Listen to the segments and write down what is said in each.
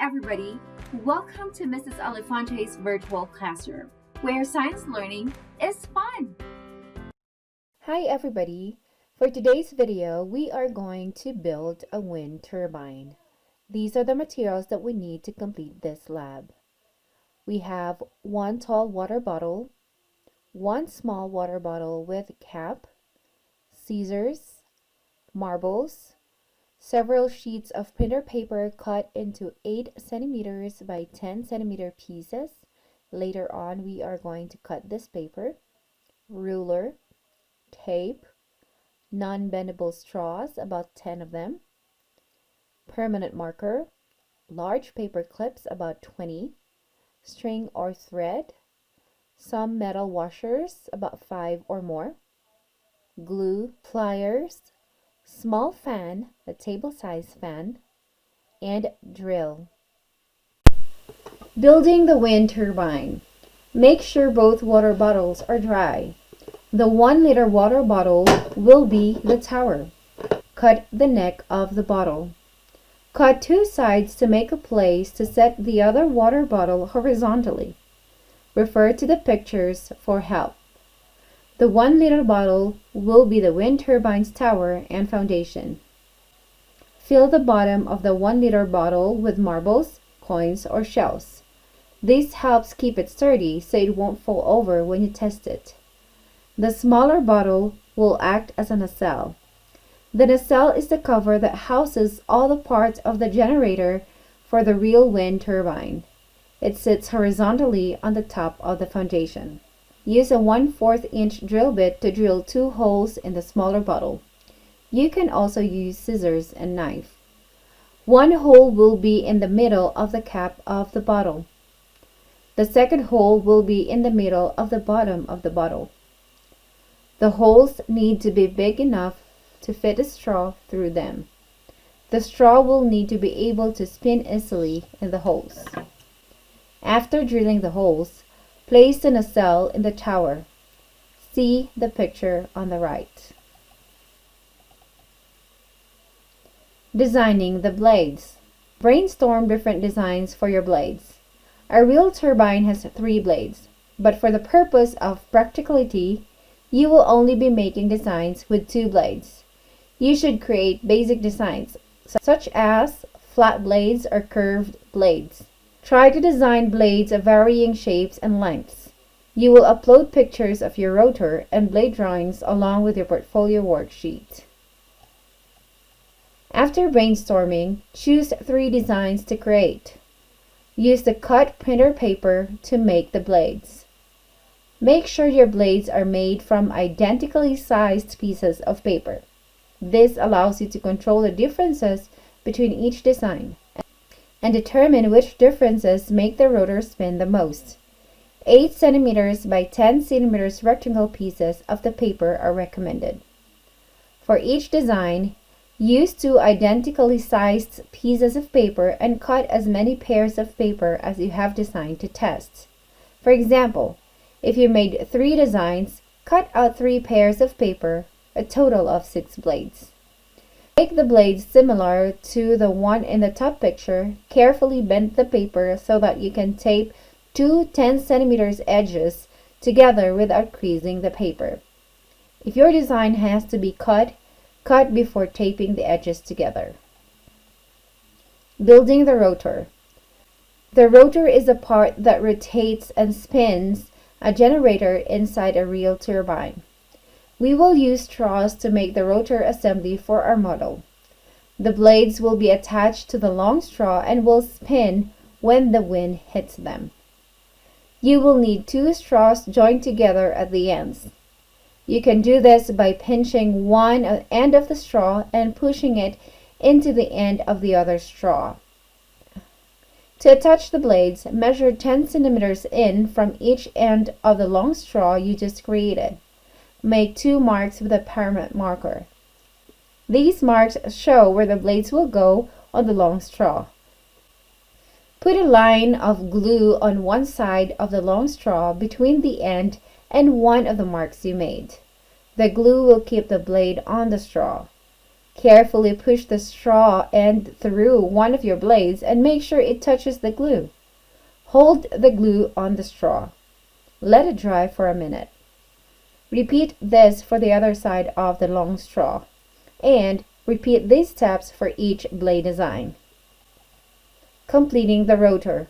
everybody. Welcome to Mrs. Alifante's virtual classroom, where science learning is fun. Hi everybody. For today's video, we are going to build a wind turbine. These are the materials that we need to complete this lab. We have one tall water bottle, one small water bottle with cap, scissors, marbles, several sheets of printer paper cut into 8 centimeters by 10 centimeter pieces. Later on, we are going to cut this paper, ruler, tape, non-bendable straws, about 10 of them, permanent marker, large paper clips, about 20, string or thread, some metal washers, about 5 or more, glue, pliers, small fan, a table size fan, and drill. Building the wind turbine. Make sure both water bottles are dry. The 1-liter water bottle will be the tower. Cut the neck of the bottle. Cut 2 sides to make a place to set the other water bottle horizontally. Refer to the pictures for help. The 1-liter bottle will be the wind turbine's tower and foundation. Fill the bottom of the 1-liter bottle with marbles, coins, or shells. This helps keep it sturdy so it won't fall over when you test it. The smaller bottle will act as a nacelle. The nacelle is the cover that houses all the parts of the generator for the real wind turbine. It sits horizontally on the top of the foundation. Use a 1/4 inch drill bit to drill 2 holes in the smaller bottle. You can also use scissors and knife. 1 hole will be in the middle of the cap of the bottle. The second hole will be in the middle of the bottom of the bottle. The holes need to be big enough to fit a straw through them. The straw will need to be able to spin easily in the holes. After drilling the holes, place the nacelle in the tower. See the picture on the right. Designing the blades. Brainstorm different designs for your blades. A real turbine has 3 blades, but for the purpose of practicality, you will only be making designs with 2 blades. You should create basic designs, such as flat blades or curved blades. Try to design blades of varying shapes and lengths. You will upload pictures of your rotor and blade drawings along with your portfolio worksheet. After brainstorming, choose 3 designs to create. Use the cut printer paper to make the blades. Make sure your blades are made from identically sized pieces of paper. This allows you to control the differences between each design and determine which differences make the rotor spin the most. 8 centimeters by 10 centimeters rectangle pieces of the paper are recommended. For each design, use 2 identically sized pieces of paper and cut as many pairs of paper as you have designed to test. For example, if you made 3 designs, cut out 3 pairs of paper, a total of 6 blades. Make the blades similar to the one in the top picture. Carefully bend the paper so that you can tape 2 10 centimeters edges together without creasing the paper. If your design has to be cut before taping the edges together. Building the rotor. The rotor is a part that rotates and spins a generator inside a real turbine. We will use straws to make the rotor assembly for our model. The blades will be attached to the long straw and will spin when the wind hits them. You will need 2 straws joined together at the ends. You can do this by pinching one end of the straw and pushing it into the end of the other straw. To attach the blades, measure 10 centimeters in from each end of the long straw you just created. Make 2 marks with a permanent marker. These marks show where the blades will go on the long straw. Put a line of glue on one side of the long straw between the end and one of the marks you made. The glue will keep the blade on the straw. Carefully push the straw end through one of your blades and make sure it touches the glue. Hold the glue on the straw. Let it dry for a minute. Repeat this for the other side of the long straw, and repeat these steps for each blade design. Completing the rotor.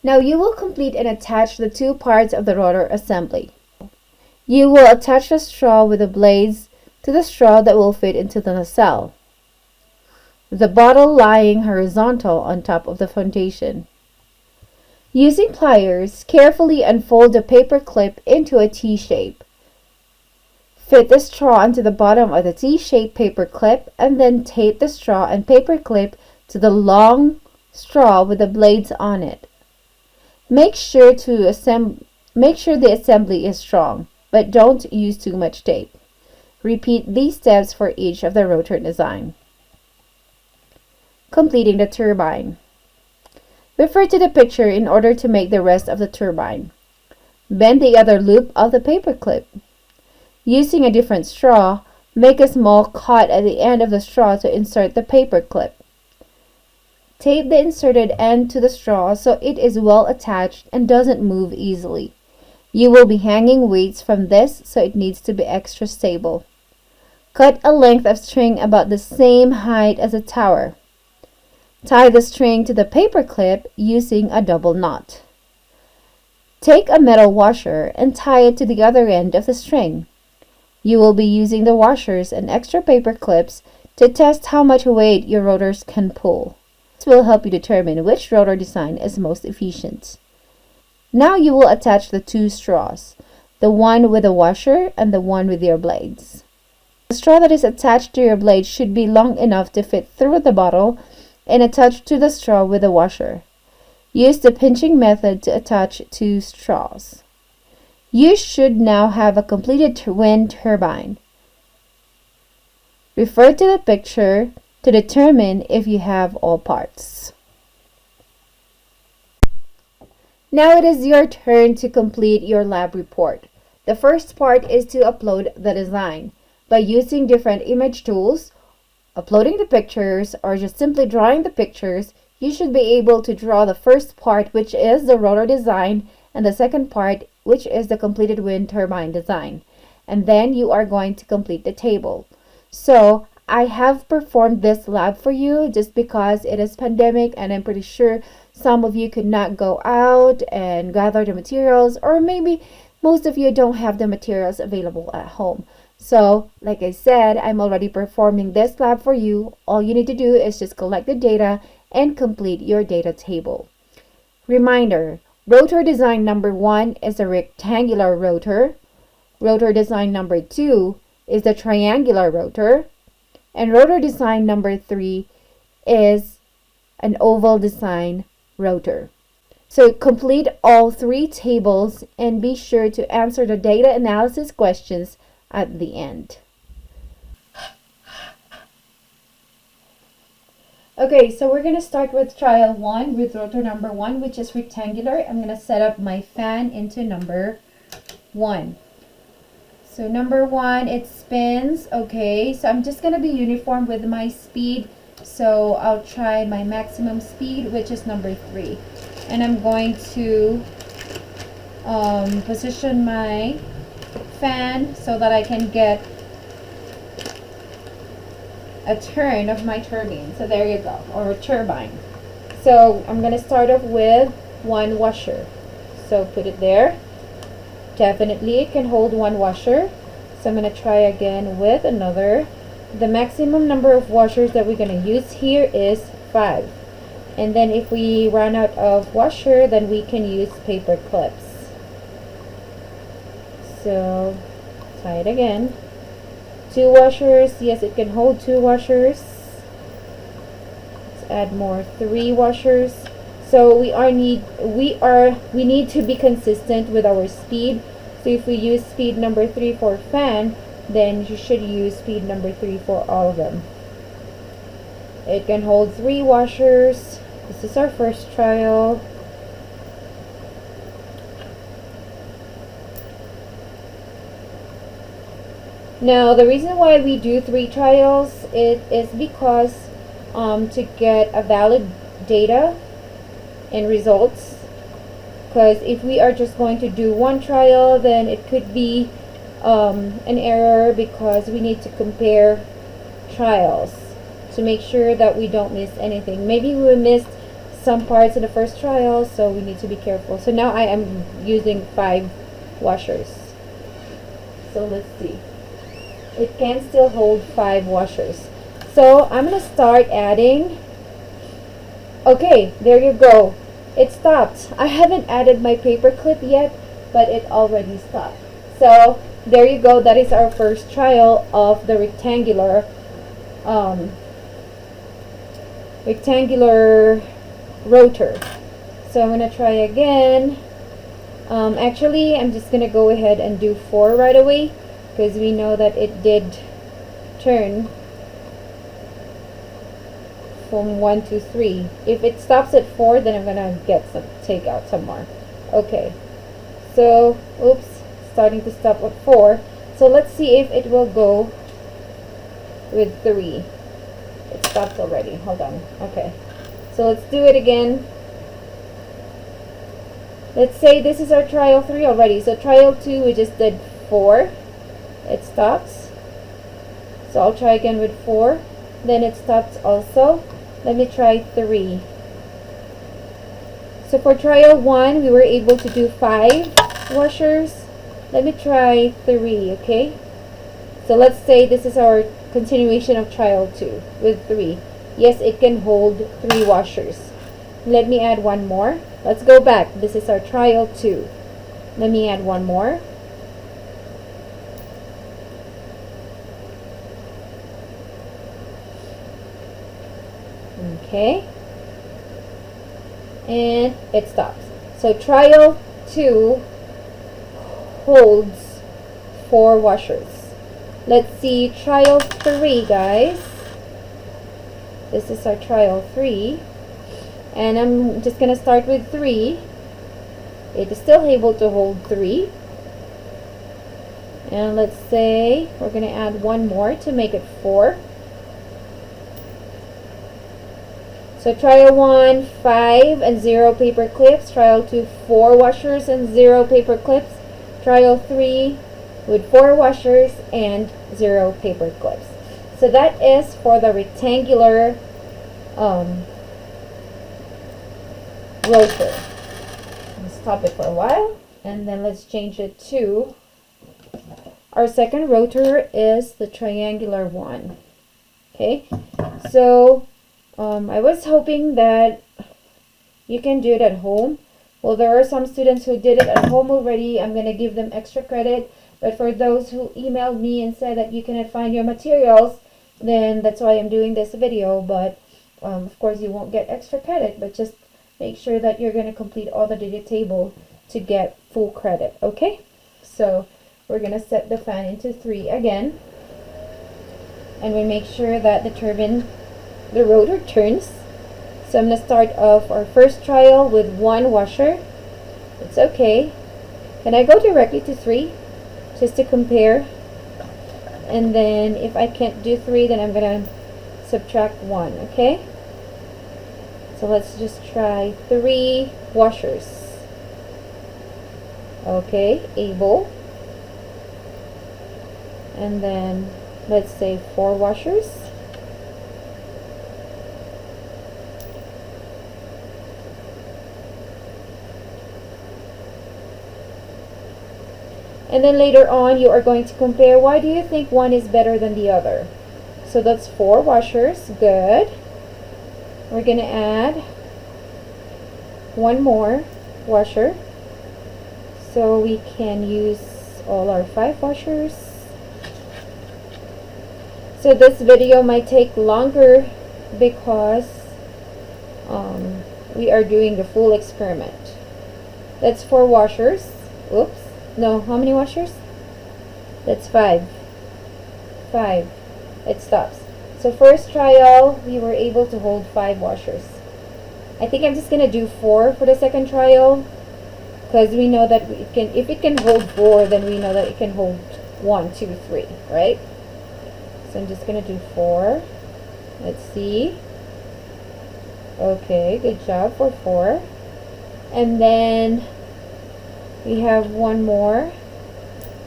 Now you will complete and attach the two parts of the rotor assembly. You will attach the straw with the blades to the straw that will fit into the nacelle, the bottle lying horizontal on top of the foundation. Using pliers, carefully unfold the paper clip into a T-shape. Fit the straw into the bottom of the T-shaped paper clip and then tape the straw and paper clip to the long straw with the blades on it. Make sure the assembly is strong, but don't use too much tape. Repeat these steps for each of the rotor design. Completing the turbine. Refer to the picture in order to make the rest of the turbine. Bend the other loop of the paper clip. Using a different straw, make a small cut at the end of the straw to insert the paper clip. Tape the inserted end to the straw so it is well attached and doesn't move easily. You will be hanging weights from this, so it needs to be extra stable. Cut a length of string about the same height as a tower. Tie the string to the paper clip using a double knot. Take a metal washer and tie it to the other end of the string. You will be using the washers and extra paper clips to test how much weight your rotors can pull. This will help you determine which rotor design is most efficient. Now you will attach the two straws, the one with the washer and the one with your blades. The straw that is attached to your blade should be long enough to fit through the bottle and attach to the straw with the washer. Use the pinching method to attach two straws. You should now have a completed wind turbine. Refer to the picture to determine if you have all parts. Now it is your turn to complete your lab report. The first part is to upload the design. By using different image tools, uploading the pictures, or just simply drawing the pictures, you should be able to draw the first part, which is the rotor design, and the second part, which is the completed wind turbine design. And then you are going to complete the table. So I have performed this lab for you just because it is pandemic, and I'm pretty sure some of you could not go out and gather the materials, or maybe most of you don't have the materials available at home. So, like I said, I'm already performing this lab for you. All you need to do is just collect the data and complete your data table. Reminder, rotor design number 1 is a rectangular rotor. Rotor design number 2 is the triangular rotor. And rotor design number 3 is an oval design rotor. So complete all 3 tables and be sure to answer the data analysis questions at the end. Okay, so we're going to start with trial 1 with rotor number 1, which is rectangular. I'm going to set up my fan into number 1. So number 1, it spins. Okay, so I'm just going to be uniform with my speed. So I'll try my maximum speed, which is number 3. And I'm going to position my fan so that I can get a turn of my turbine. So there you go, or turbine. So I'm going to start off with 1 washer. So put it there. Definitely it can hold 1 washer. So I'm going to try again with another. The maximum number of washers that we're going to use here is 5. And then if we run out of washer, then we can use paper clips. So try it again. 2 washers. Yes, it can hold 2 washers. Let's add more. 3 washers. So we need to be consistent with our speed. So if we use speed number 3 for fan, then you should use speed number 3 for all of them. It can hold 3 washers. This is our first trial. Now, the reason why we do 3 trials it is because to get a valid data and results. Because if we are just going to do 1 trial, then it could be an error because we need to compare trials to make sure that we don't miss anything. Maybe we missed some parts in the first trial, so we need to be careful. So now I am using 5 washers. So let's see. It can still hold 5 washers. So I'm going to start adding. Okay, there you go. It stopped. I haven't added my paper clip yet, but it already stopped. So there you go. That is our first trial of the rectangular rotor. So I'm going to try again. Actually, I'm just going to go ahead and do 4 right away because we know that it did turn from 1 to 3. If it stops at 4, then I'm going to take out some more. Okay. So, oops, starting to stop at 4. So let's see if it will go with 3. It stopped already. Hold on. Okay. So let's do it again. Let's say this is our trial 3 already. So trial 2, we just did 4. It stops. So I'll try again with 4. Then it stops also. Let me try 3. So for trial 1, we were able to do 5 washers. Let me try 3, okay? So let's say this is our continuation of trial 2 with 3. Yes, it can hold 3 washers. Let me add 1 more. Let's go back. This is our trial 2. Let me add 1 more. Okay. And it stops. So trial 2 holds 4 washers. Let's see trial 3, guys. This is our trial 3. And I'm just going to start with 3. It is still able to hold 3. And let's say we're going to add 1 more to make it 4. So trial 1, 5 and 0 paper clips. Trial 2, 4 washers and 0 paper clips. Trial 3 with 4 washers and 0 paper clips. So that is for the rectangular rotor. Let's stop it for a while and then let's change it to our second rotor is the triangular one. Okay, so I was hoping that you can do it at home. Well, there are some students who did it at home already. I'm going to give them extra credit. But for those who emailed me and said that you cannot find your materials, then that's why I'm doing this video. But of course, you won't get extra credit. But just make sure that you're going to complete all the data table to get full credit. Okay? So we're going to set the fan into 3 again. And we make sure that the rotor turns. So I'm going to start off our first trial with 1 washer. It's okay. Can I go directly to 3? Just to compare. And then if I can't do 3, then I'm going to subtract 1. Okay? So let's just try 3 washers. Okay, able. And then let's say 4 washers. And then later on, you are going to compare. Why do you think one is better than the other? So that's 4 washers. Good. We're going to add 1 more washer. So we can use all our 5 washers. So this video might take longer because we are doing the full experiment. That's 4 washers. Oops. No, how many washers? That's 5. 5. It stops. So first trial, we were able to hold 5 washers. I think I'm just going to do 4 for the second trial. Because we know that if it can hold 4, then we know that it can hold 1, 2, 3, right? So I'm just gonna do 4. Let's see. Okay, good job for 4. And then we have one more.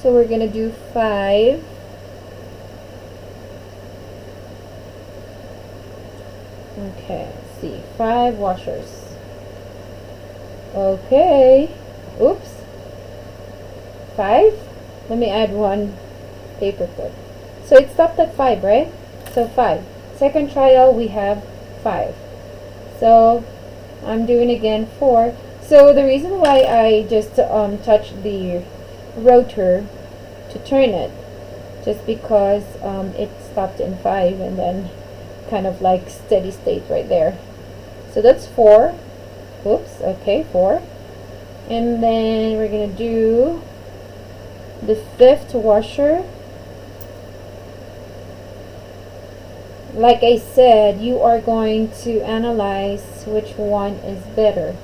So we're gonna do 5. Okay, let's see. 5 washers. Okay. Oops. 5. Let me add one paper clip. So it stopped at 5, right? So 5. Second trial, we have 5. So I'm doing again 4. So the reason why I just touched the rotor to turn it, just because it stopped in 5 and then kind of like steady state right there. So that's 4. Oops, okay, 4. And then we're gonna do the 5th washer. Like I said, you are going to analyze which one is better.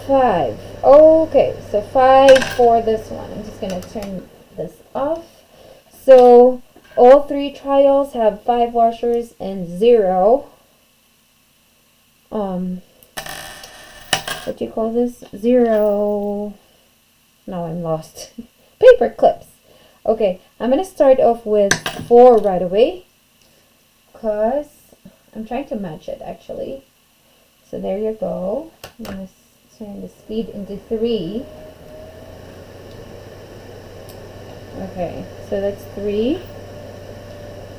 5. Okay, so 5 for this one. I'm just gonna turn this off. So all 3 trials have 5 washers and 0 what do you call this? 0, now I'm lost. Paper clips. Okay, I'm gonna start off with 4 right away, because I'm trying to match it actually. So there you go. I'm gonna turn the speed into 3. Okay, so that's 3.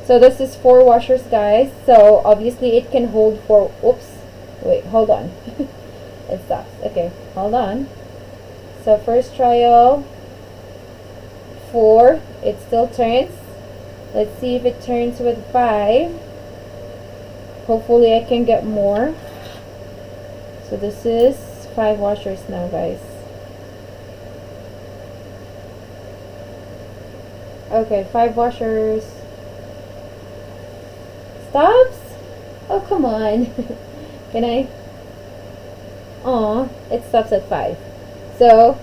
So this is 4 washers, guys. So obviously it can hold 4. Oops, wait, hold on. It stops. Okay, hold on. So first trial, 4. It still turns. Let's see if it turns with 5. Hopefully I can get more. So this is 5 washers now, guys. Okay, 5 washers. Stops? Oh, come on. Can I? Aw, it stops at 5. So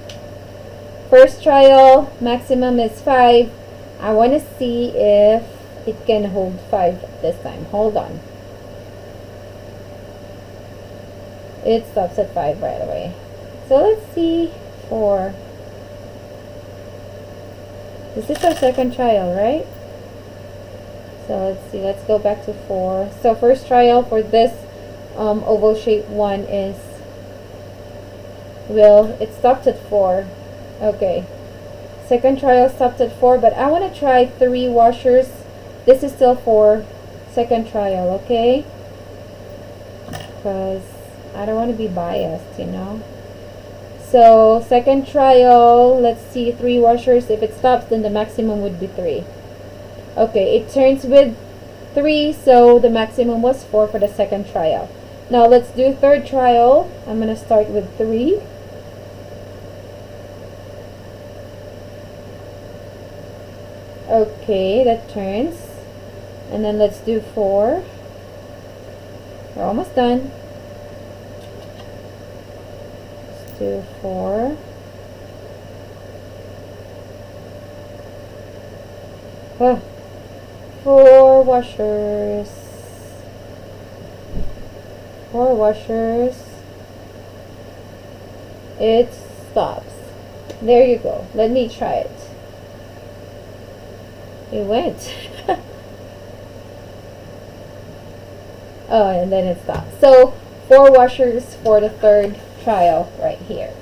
first trial, maximum is 5. I want to see if it can hold 5 this time. Hold on. It stops at 5 right away. So let's see 4. This is our second trial, right? So let's see. Let's go back to 4. So first trial for this oval shaped one is, well, it stopped at 4. Okay. Second trial stopped at 4, but I want to try 3 washers. This is still for second trial, okay? Because I don't want to be biased, you know. So second trial, let's see, 3 washers. If it stops, then the maximum would be 3. Okay, it turns with 3, so the maximum was 4 for the second trial. Now let's do third trial. I'm going to start with 3. Okay, that turns. And then let's do 4. We're almost done. Let's do 4. Oh, 4 washers. 4 washers. It stops. There you go. Let me try it. It went. Oh, and then it stopped. So 4 washers for the third trial right here.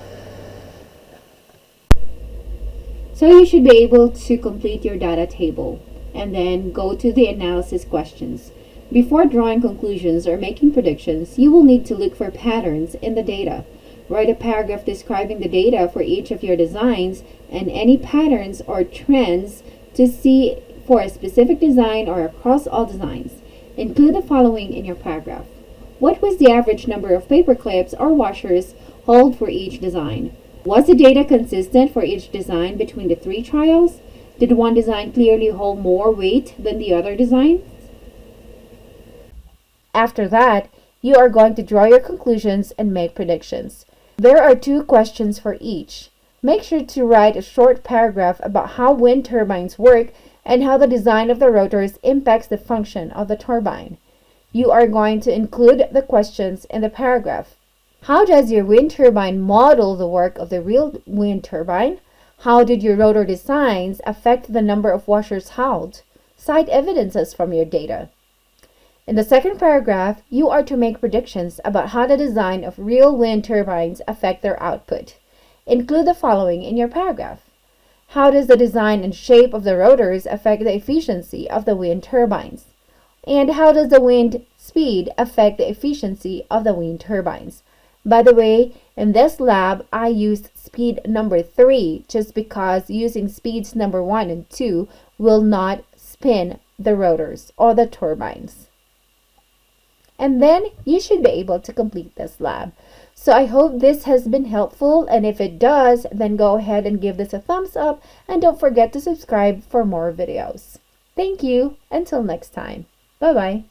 So you should be able to complete your data table and then go to the analysis questions. Before drawing conclusions or making predictions, you will need to look for patterns in the data. Write a paragraph describing the data for each of your designs and any patterns or trends to see for a specific design or across all designs. Include the following in your paragraph. What was the average number of paper clips or washers held for each design? Was the data consistent for each design between the 3 trials? Did one design clearly hold more weight than the other design? After that, you are going to draw your conclusions and make predictions. There are 2 questions for each. Make sure to write a short paragraph about how wind turbines work and how the design of the rotors impacts the function of the turbine. You are going to include the questions in the paragraph. How does your wind turbine model the work of the real wind turbine? How did your rotor designs affect the number of washers held? Cite evidences from your data. In the second paragraph, you are to make predictions about how the design of real wind turbines affect their output. Include the following in your paragraph. How does the design and shape of the rotors affect the efficiency of the wind turbines? And how does the wind speed affect the efficiency of the wind turbines? By the way, in this lab, I used speed number 3 just because using speeds number 1 and 2 will not spin the rotors or the turbines. And then you should be able to complete this lab. So I hope this has been helpful, and if it does, then go ahead and give this a thumbs up and don't forget to subscribe for more videos. Thank you. Until next time. Bye-bye.